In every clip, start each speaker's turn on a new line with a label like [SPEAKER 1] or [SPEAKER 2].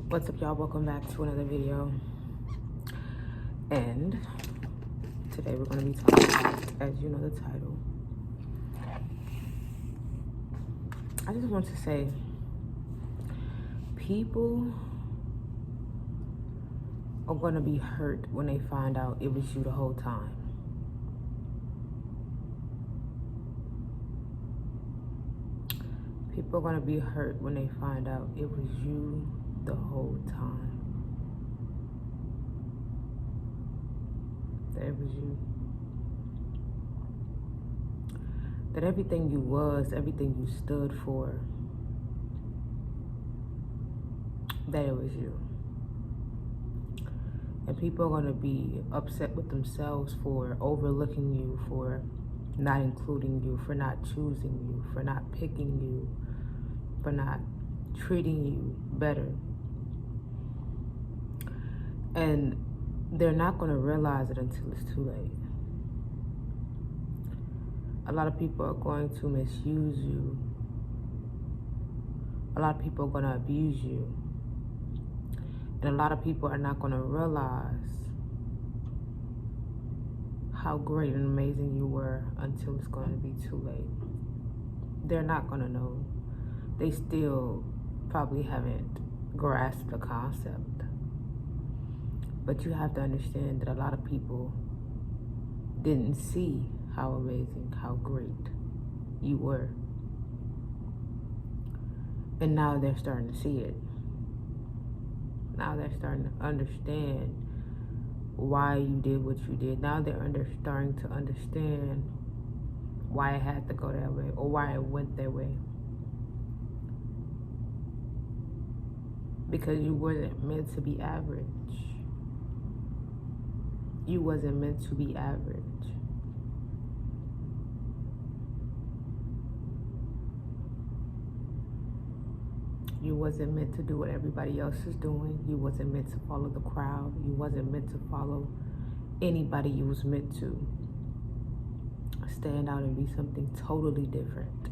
[SPEAKER 1] What's up, y'all? Welcome back to another video. And today we're going to be talking about, as you know the title, I just want to say, people are going to be hurt when they find out it was you the whole time. People are going to be hurt when they find out it was you the whole time. That it was you. That everything you was, everything you stood for, that it was you. And people are going to be upset with themselves for overlooking you, for not including you, for not choosing you, for not picking you, for not treating you better. And they're not going to realize it until it's too late. A lot of people are going to misuse you. A lot of people are going to abuse you. And a lot of people are not going to realize how great and amazing you were until it's going to be too late. They're not going to know. They still probably haven't grasped the concept. But you have to understand that a lot of people didn't see how amazing, how great you were. And now they're starting to see it. Now they're starting to understand why you did what you did. Now they're starting to understand why it had to go that way or why it went that way. Because you wasn't meant to be average. You wasn't meant to be average. You wasn't meant to do what everybody else is doing. You wasn't meant to follow the crowd. You wasn't meant to follow anybody. You was meant to stand out and be something totally different.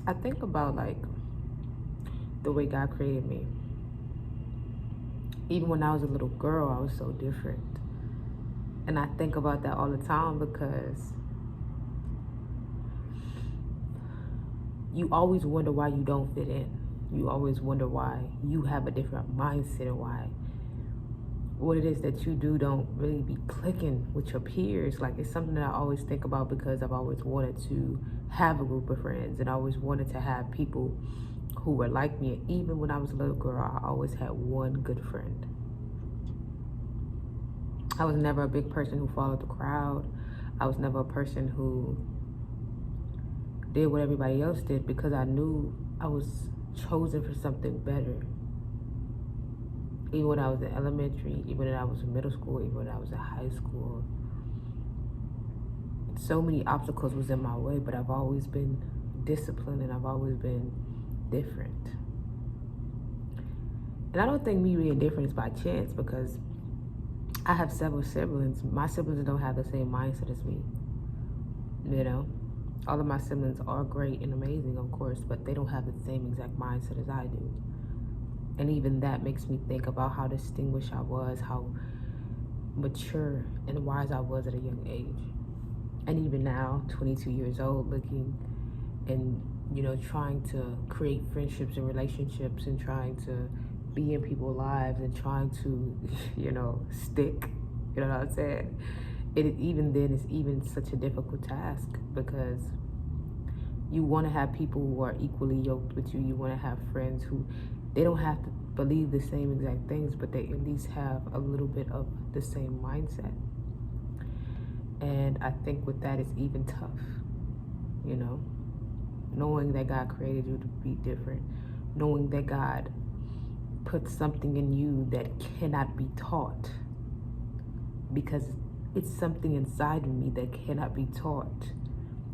[SPEAKER 1] I think about like the way God created me. Even when I was a little girl, I was so different. And I think about that all the time because you always wonder why you don't fit in. You always wonder why you have a different mindset and why what it is that you do don't really be clicking with your peers. Like, it's something that I always think about because I've always wanted to have a group of friends and I always wanted to have people who were like me. And even when I was a little girl, I always had one good friend. I was never a big person who followed the crowd. I was never a person who did what everybody else did because I knew I was chosen for something better. Even when I was in elementary, even when I was in middle school, even when I was in high school. So many obstacles was in my way, but I've always been disciplined and I've always been different. And I don't think me being different is by chance because I have several siblings. My siblings don't have the same mindset as me. You know, all of my siblings are great and amazing, of course, but they don't have the same exact mindset as I do. And even that makes me think about how distinguished I was, how mature and wise I was at a young age. And even now, 22 years old, looking and, you know, trying to create friendships and relationships and trying to be in people's lives and trying to, you know, stick, you know what I'm saying? Even then, it's even such a difficult task because you want to have people who are equally yoked with you. You want to have friends who, they don't have to believe the same exact things, but they at least have a little bit of the same mindset. And I think with that, it's even tough, you know, knowing that God created you to be different, knowing that God put something in you that cannot be taught because it's something inside of me that cannot be taught.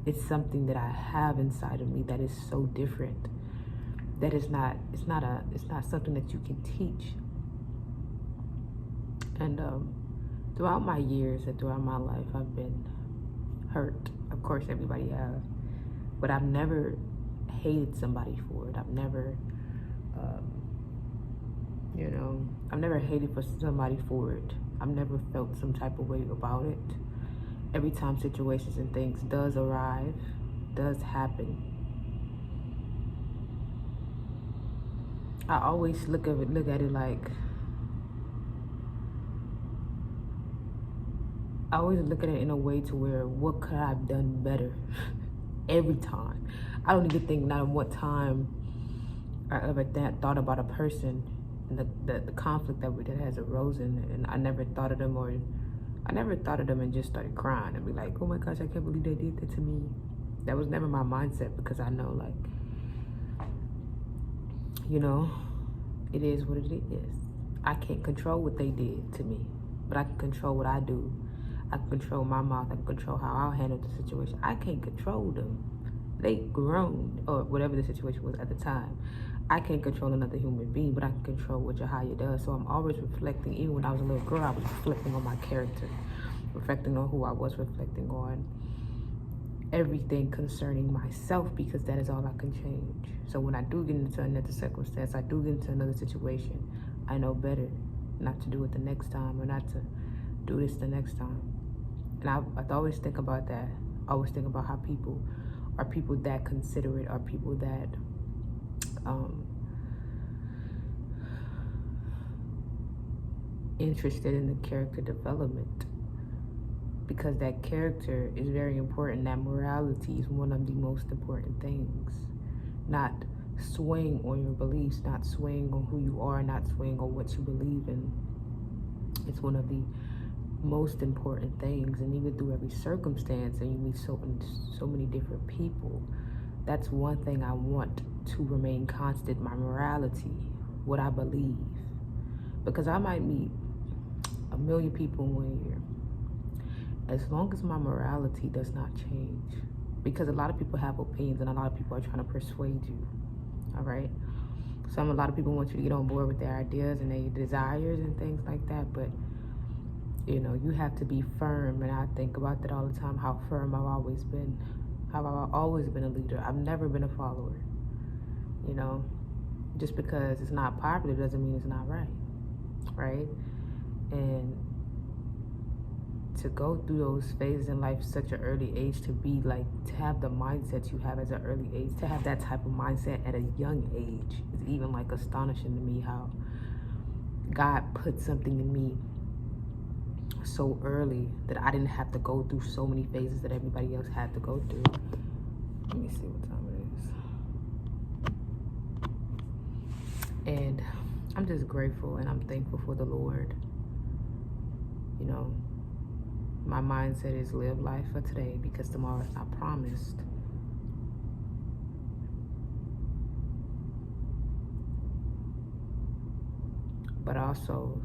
[SPEAKER 1] It's something that I have inside of me that is so different. That is not, it's not something that you can teach. And throughout my years and throughout my life, I've been hurt. Of course, everybody has. But I've never hated somebody for it. I've never, I've never hated for somebody for it. I've never felt some type of way about it. Every time situations and things does arrive, does happen, I always look at it like, I always look at it in a way to where, what could I have done better? Every time. I don't even think not one time I ever thought about a person and the conflict that has arisen, and I never thought of them, and just started crying and be like, oh my gosh, I can't believe they did that to me. That was never my mindset, because I know, like, it is what it is. I can't control what they did to me, but I can control what I do. I can control my mouth. I can control how I'll handle the situation. I can't control them. They grown, or whatever the situation was at the time. I can't control another human being, but I can control what Yahya does. So I'm always reflecting. Even when I was a little girl, I was reflecting on my character, reflecting on who I was, reflecting on everything concerning myself, because that is all I can change. So when I do get into another circumstance, I do get into another situation, I know better not to do it the next time, or not to do this the next time. And I always think about that. I always think about how people are people that considerate, are people that interested in the character development, because that character is very important. That morality is one of the most important things. Not swaying on your beliefs, not swaying on who you are, not swaying on what you believe in. It's one of the most important things. And even through every circumstance, and you meet so many different people, that's one thing I want to remain constant: my morality, what I believe. Because I might meet 1 million people in 1 year, as long as my morality does not change. Because a lot of people have opinions, and a lot of people are trying to persuade you, all right? A lot of people want you to get on board with their ideas and their desires and things like that, but you have to be firm. And I think about that all the time, how firm I've always been, how I've always been a leader. I've never been a follower. Just because it's not popular doesn't mean it's not right? And to go through those phases in life at such an early age, to have the mindset you have at an early age, to have that type of mindset at a young age, is even like astonishing to me, how God put something in me so early that I didn't have to go through so many phases that everybody else had to go through. Let me see what time it is. And I'm just grateful, and I'm thankful for the Lord. My mindset is live life for today, because tomorrow is not promised. But also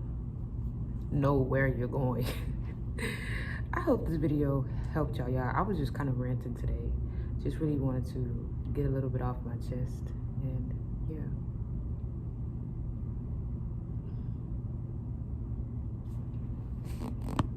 [SPEAKER 1] know where you're going. I hope this video helped y'all. I was just kind of ranting today. Just really wanted to get a little bit off my chest. And yeah.